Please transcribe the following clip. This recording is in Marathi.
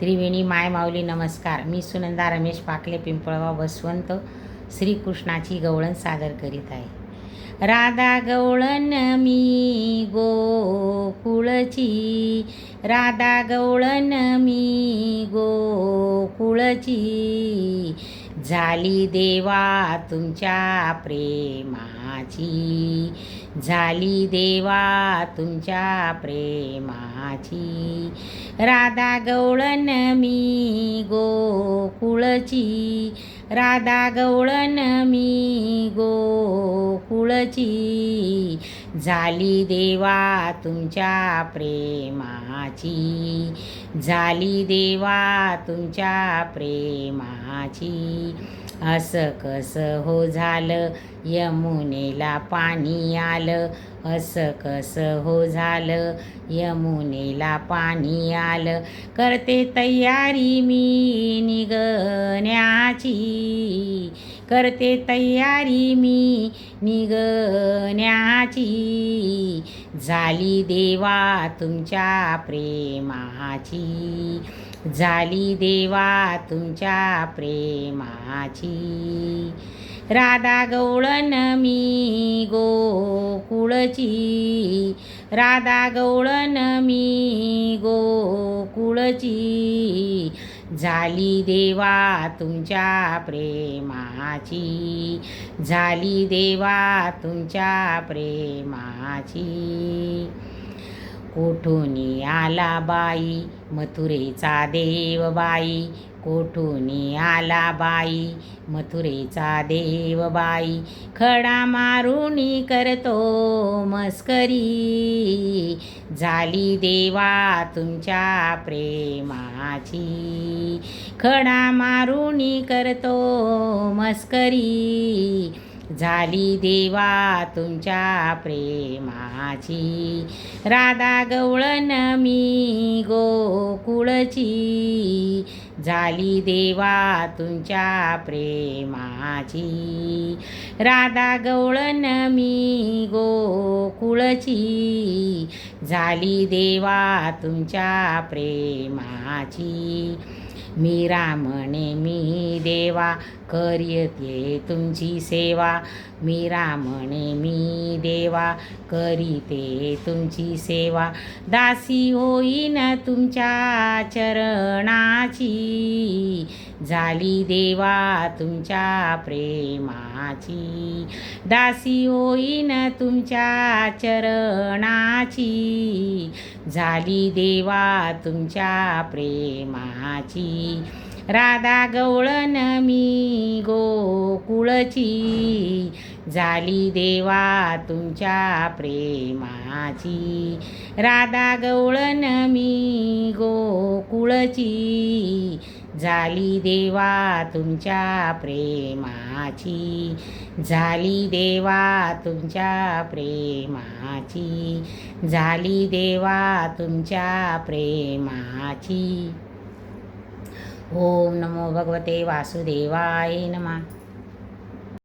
त्रिवेणी माय माऊली नमस्कार. मी सुनंदा रमेश पाकले पिंपळगाव बसवंत श्रीकृष्णाची गवळण सादर करीत आहे. राधा गवळण मी गोकुळची, राधा गवळण मी गोकुळची, झाली देवा तुमच्या प्रेमाची, झाली देवा तुमच्या प्रेमाची. राधा गवळण मी गोकुळची, राधा गवळण मी गोकुळची, झाली देवा तुमच्या प्रेमाची, झाली देवा तुमच्या प्रेमाची. असं कसं हो झालं यमुनेला पाणी आलं, असं कसं हो झालं यमुनेला पाणी आलं. करते तयारी मी निघण्याची, करते तयारी मी निघण्याची, झाली देवा तुमच्या प्रेमाची, झाली देवा तुमच्या प्रेमाची. राधा गवळण मी गोकुळची, राधा गवळण मी गोकुळची, झाली देवा तुमच्या प्रेमाची, झाली देवा तुमच्या प्रेमाची. कोठूनी आला बाई मथुरेचा देव बाई, कोठूनी आला बाई मथुरेचा देव बाई, खडा मारुनी करतो मस्करी, झाली देवा तुमच्या प्रेमाची, खडा मारुनी करतो मस्करी, झाली देवा तुमच्या प्रेमाची. राधा गवळण मी गोकुळची, झाली देवा तुमच्या प्रेमाची, राधा गवळण मी गोकुळची, झाली देवा तुमच्या प्रेमाची. मीरा म्हणे मी देवा करीते तुमची सेवा, मीरा म्हणे मी देवा करीते तुमची सेवा, दासी होईन तुमच्या चरणाची, झाली देवा तुमच्या प्रेमाची, दासी होईन तुमच्या चरणाची, झाली देवा तुमच्या प्रेमाची. राधा गवळण मी गोकुळची, झाली देवा तुमच्या प्रेमाची, राधा गवळण मी गोकुळची, झाली देवा तुमच्या प्रेमाची, झाली देवा तुमच्या प्रेमाची, झाली देवा तुमच्या प्रेमाची. ओम नमो भगवते वासुदेवाय नमः.